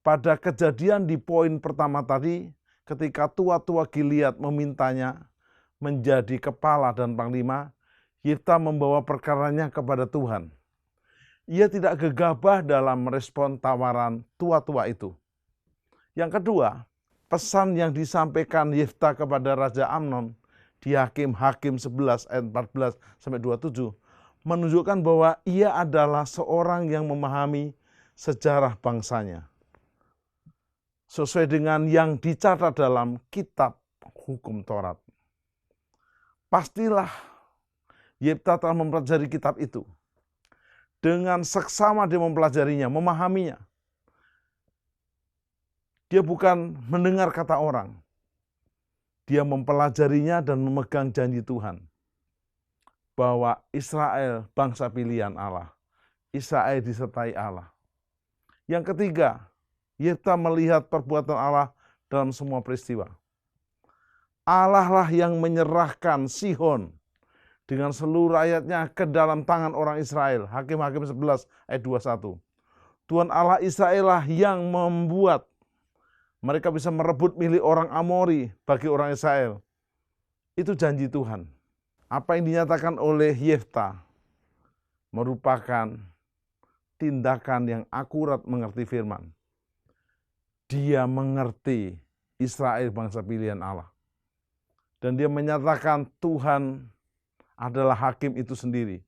D: pada kejadian di poin pertama tadi, ketika tua-tua Gilead memintanya menjadi kepala dan panglima, Yefta membawa perkaranya kepada Tuhan. Ia tidak gegabah dalam merespon tawaran tua-tua itu. Yang kedua, pesan yang disampaikan Yefta kepada Raja Amnon di Hakim-Hakim 11 ayat 14-27 menunjukkan bahwa ia adalah seorang yang memahami sejarah bangsanya. Sesuai dengan yang dicatat dalam kitab hukum Taurat. Pastilah Yefta telah mempelajari kitab itu. Dengan seksama dia mempelajarinya, memahaminya. Dia bukan mendengar kata orang. Dia mempelajarinya dan memegang janji Tuhan. Bahwa Israel bangsa pilihan Allah. Israel disertai Allah. Yang ketiga, Yefta melihat perbuatan Allah dalam semua peristiwa. Allah lah yang menyerahkan Sihon dengan seluruh rakyatnya ke dalam tangan orang Israel. Hakim-Hakim 11 ayat 21. Tuhan Allah Israel lah yang membuat mereka bisa merebut milik orang Amori bagi orang Israel. Itu janji Tuhan. Apa yang dinyatakan oleh Yefta merupakan tindakan yang akurat mengerti firman. Dia mengerti Israel bangsa pilihan Allah. Dan dia menyatakan Tuhan adalah hakim itu sendiri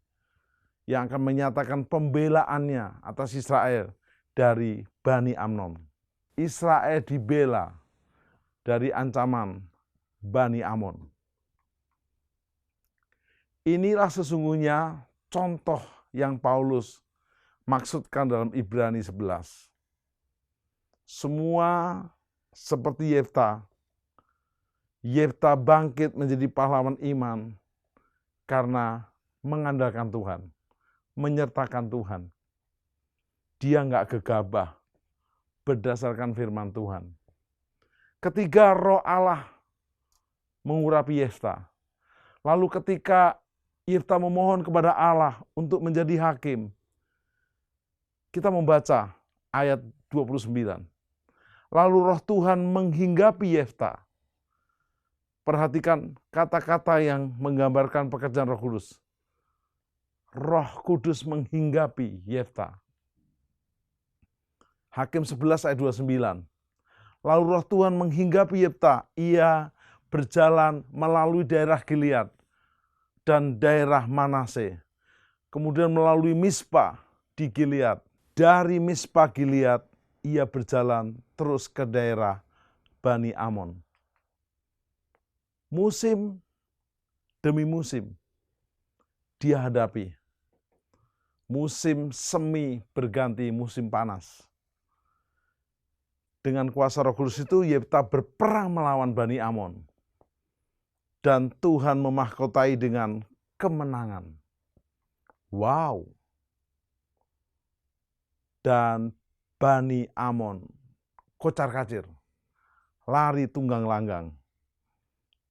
D: yang akan menyatakan pembelaannya atas Israel dari Bani Amnon. Israel dibela dari ancaman Bani Amon. Inilah sesungguhnya contoh yang Paulus maksudkan dalam Ibrani 11. Semua seperti Yefta. Yefta bangkit menjadi pahlawan iman karena mengandalkan Tuhan, menyertakan Tuhan. Dia nggak gegabah berdasarkan firman Tuhan. Ketiga, Roh Allah mengurapi Yefta. Lalu ketika Yefta memohon kepada Allah untuk menjadi hakim, kita membaca ayat 29. Lalu Roh Tuhan menghinggapi Yefta. Perhatikan kata-kata yang menggambarkan pekerjaan Roh Kudus. Roh Kudus menghinggapi Yefta. Hakim 11 ayat 29. Lalu Roh Tuhan menghinggapi Yefta. Ia berjalan melalui daerah Gilead dan daerah Manase. Kemudian melalui Mizpa di Gilead. Dari Mizpa Gilead ia berjalan terus ke daerah Bani Amon. Musim demi musim dia hadapi. Musim semi berganti musim panas. Dengan kuasa Roh Kudus itu Yefta berperang melawan Bani Amon. Dan Tuhan memahkotai dengan kemenangan. Wow. Dan Bani Amon kocar-kacir, lari tunggang langgang.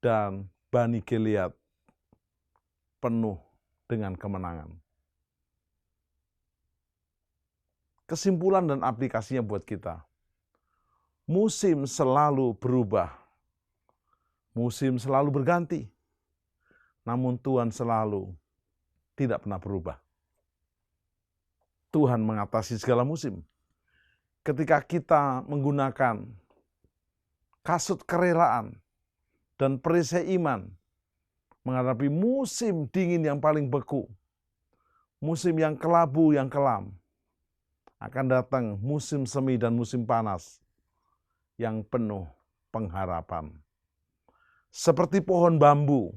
D: Dan Bani Gilead penuh dengan kemenangan. Kesimpulan dan aplikasinya buat kita. Musim selalu berubah. Musim selalu berganti. Namun Tuhan selalu tidak pernah berubah. Tuhan mengatasi segala musim. Ketika kita menggunakan kasut kerelaan dan perisai iman menghadapi musim dingin yang paling beku, musim yang kelabu, yang kelam, akan datang musim semi dan musim panas yang penuh pengharapan. Seperti pohon bambu,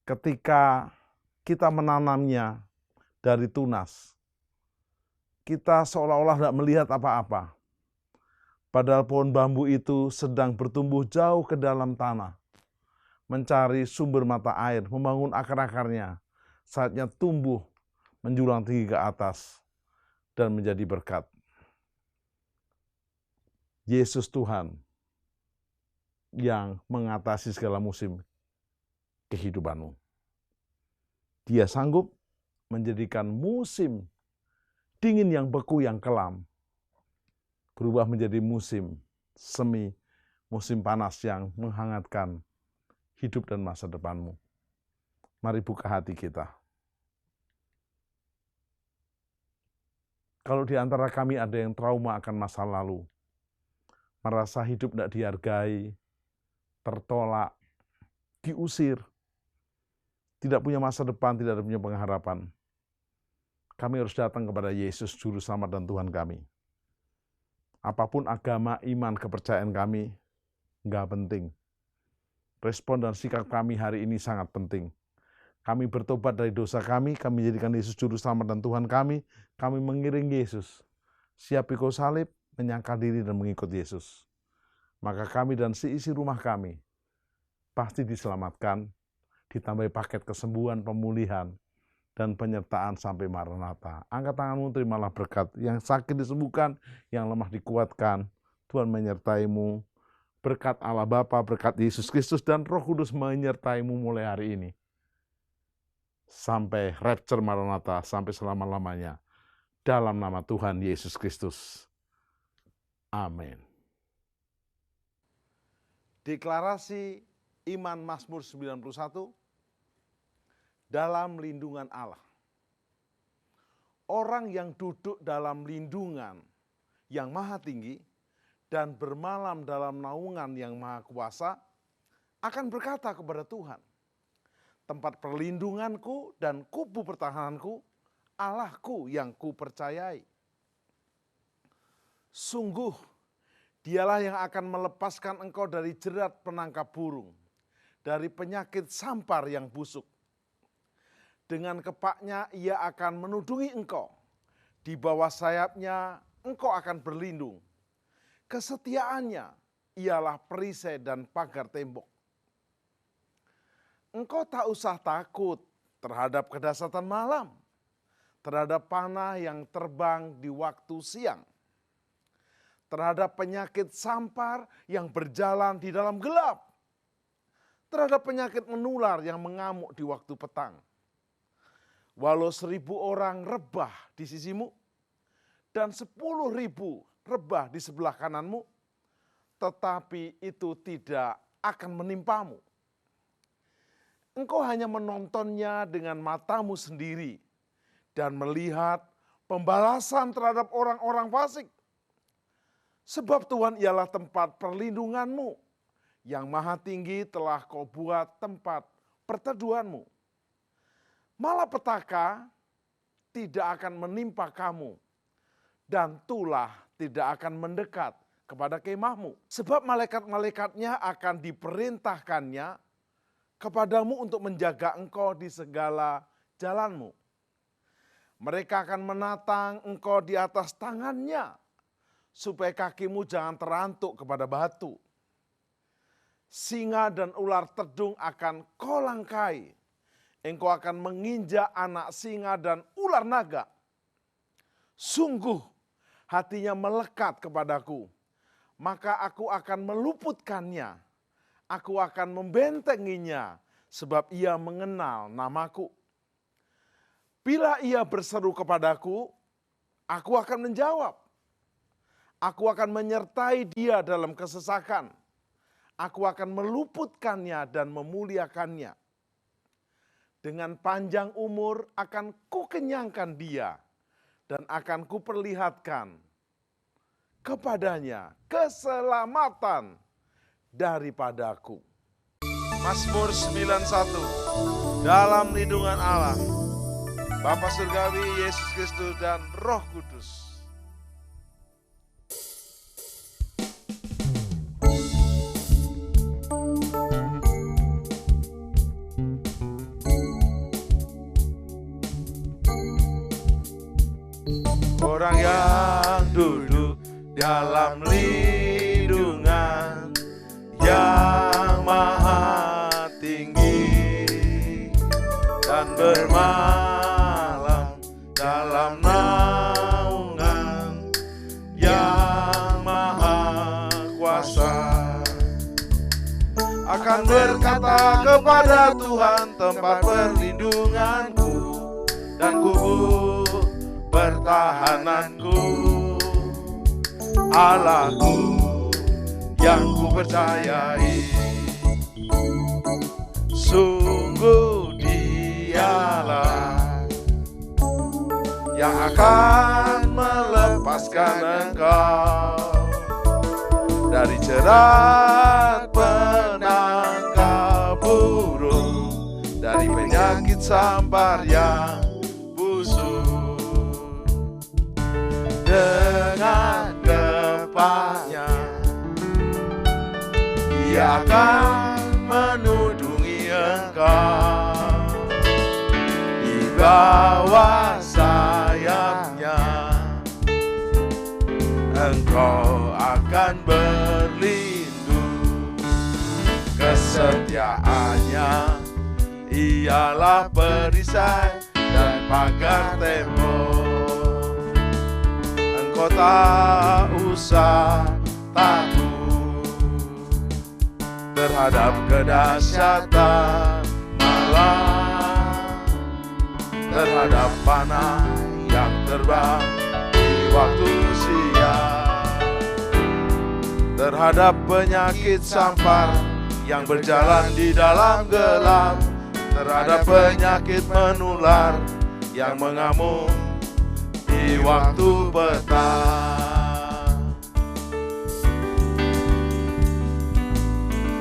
D: ketika kita menanamnya dari tunas, kita seolah-olah tidak melihat apa-apa. Padahal pohon bambu itu sedang bertumbuh jauh ke dalam tanah, mencari sumber mata air, membangun akar-akarnya, saatnya tumbuh menjulang tinggi ke atas dan menjadi berkat. Yesus Tuhan yang mengatasi segala musim kehidupanmu. Dia sanggup menjadikan musim dingin yang beku yang kelam berubah menjadi musim semi, musim panas yang menghangatkan hidup dan masa depanmu. Mari buka hati kita. Kalau di antara kami ada yang trauma akan masa lalu, merasa hidup tidak dihargai, tertolak, diusir, tidak punya masa depan, tidak punya pengharapan, kami harus datang kepada Yesus, Juru Selamat dan Tuhan kami. Apapun agama, iman, kepercayaan kami, nggak penting. Respon dan sikap kami hari ini sangat penting. Kami bertobat dari dosa kami jadikan Yesus Juru Selamat dan Tuhan kami mengiring Yesus. Siap pikul salib, menyangkal diri dan mengikut Yesus. Maka kami dan seisi rumah kami pasti diselamatkan, ditambah paket kesembuhan, pemulihan, dan penyertaan sampai Maranatha. Angkat tanganmu, terimalah berkat. Yang sakit disembuhkan, yang lemah dikuatkan. Tuhan menyertaimu. Berkat Allah Bapa, berkat Yesus Kristus, dan Roh Kudus menyertaimu mulai hari ini. Sampai rapture Maranatha, sampai selama-lamanya. Dalam nama Tuhan Yesus Kristus. Amin. Deklarasi iman Mazmur 91 dalam lindungan Allah. Orang yang duduk dalam lindungan yang maha tinggi dan bermalam dalam naungan yang maha kuasa akan berkata kepada Tuhan, tempat perlindunganku dan kubu pertahananku, Allahku yang kupercayai. Sungguh, dialah yang akan melepaskan engkau dari jerat penangkap burung, dari penyakit sampar yang busuk. Dengan kepaknya ia akan menudungi engkau, di bawah sayapnya engkau akan berlindung. Kesetiaannya ialah perisai dan pagar tembok. Engkau tak usah takut terhadap kedahsyatan malam, terhadap panah yang terbang di waktu siang, terhadap penyakit sampar yang berjalan di dalam gelap, terhadap penyakit menular yang mengamuk di waktu petang. Walau 1.000 orang rebah di sisimu dan 10.000 rebah di sebelah kananmu, tetapi itu tidak akan menimpamu. Engkau hanya menontonnya dengan matamu sendiri dan melihat pembalasan terhadap orang-orang fasik. Sebab Tuhan ialah tempat perlindunganmu, yang maha tinggi telah kau buat tempat perteduhanmu. Malapetaka tidak akan menimpa kamu, dan tulah tidak akan mendekat kepada kemahmu. Sebab malaikat-malaikatnya akan diperintahkannya kepadamu untuk menjaga engkau di segala jalanmu. Mereka akan menatang engkau di atas tangannya, supaya kakimu jangan terantuk kepada batu. Singa dan ular tedung akan kau langkai. Engkau akan menginjak anak singa dan ular naga. Sungguh hatinya melekat kepadaku, maka aku akan meluputkannya. Aku akan membentenginya, sebab ia mengenal namaku. Bila ia berseru kepadaku, aku akan menjawab. Aku akan menyertai dia dalam kesesakan. Aku akan meluputkannya dan memuliakannya. Dengan panjang umur akan kukenyangkan dia, dan akan kuperlihatkan kepadanya keselamatan daripadaku. Mazmur 91. Dalam lindungan Allah, Bapa Surgawi, Yesus Kristus, dan Roh Kudus. Orang yang duduk dalam lindungan yang maha tinggi dan bermalam dalam naungan yang maha kuasa, akan berkata kepada Tuhan tempat perlindunganku dan kubur pertahananku, Allahku yang ku percayai. Sungguh Dialah yang akan melepaskan engkau dari jerat penangkap burung, dari penyakit sampar yang busuk. Dengan gempanya Ia akan menudungi engkau, di bawah sayapnya engkau akan berlindung. Kesetiaannya ialah perisai dan pagar tembok. Engkau tak usah takut terhadap kedahsyatan malam, terhadap panah yang terbang di waktu siang, terhadap penyakit sampar yang berjalan di dalam gelap, terhadap penyakit menular yang mengamuk di waktu petang.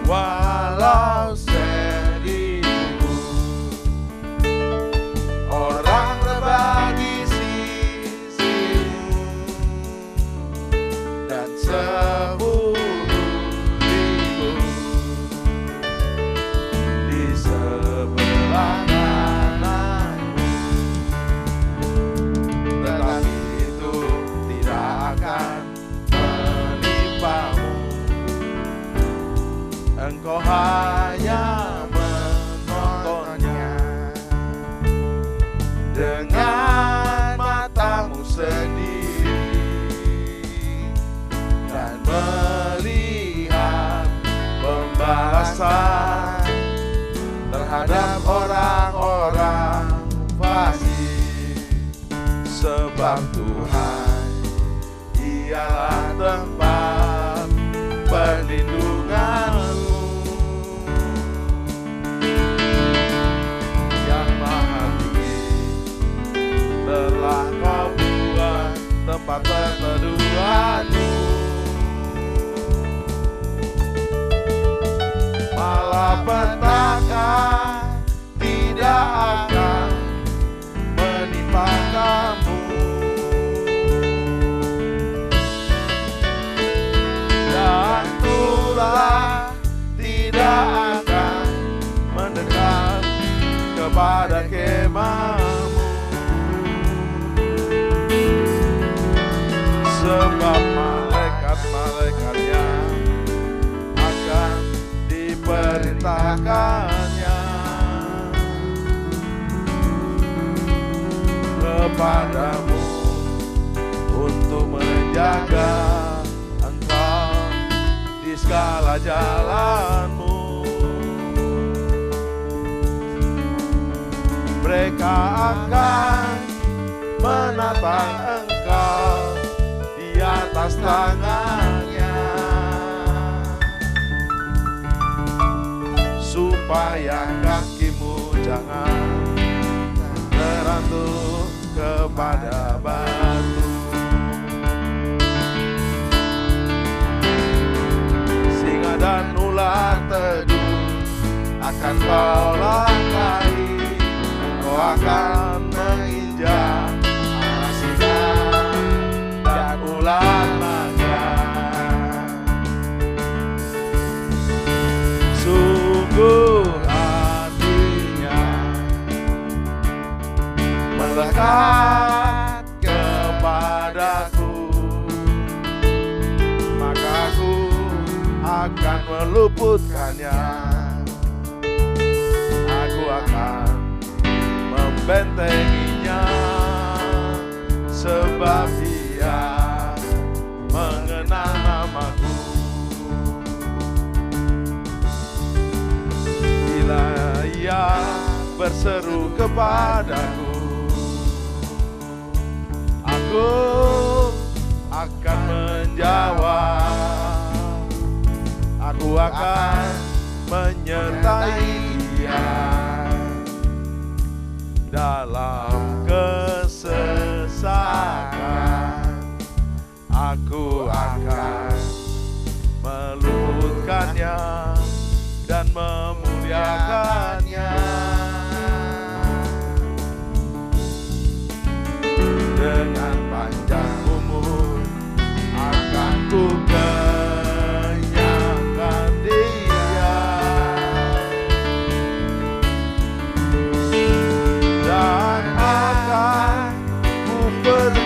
D: Walau seribu orang berbagi sisimu dan 10.000 di sebelah kananmu, tetapi itu tidak akan menimpamu. Engkau hanya menontonnya dengan matamu sendiri dan melihat pembalasan terhadap orang-orang fasik. Sebab Tuhan ialah tempat perlindunganmu, yang maha tinggi telah kau buat tempat perteduhanmu. Malapetaka tidak akan menimpa kamu, menyerahkannya kepadamu untuk menjaga engkau di segala jalanmu. Mereka akan menatang engkau di atas tangannya, supaya kakimu jangan terantuk kepada batu. Singa dan ular teduh akan kau langkahi, kau akan menginjak anak singa dan ular naga. Sungguh hatinya melekat kepadaku, maka aku akan meluputkannya. Aku akan membentenginya, sebab dia mengenal namaku. Bila ia berseru kepadaku, aku akan menjawab. Aku akan menyertai dia dalam kesesakan. Aku akan meluputkannya dan memuliakannya. Dengan panjang umur akan ku kenyangkan dia, dan akan ku beri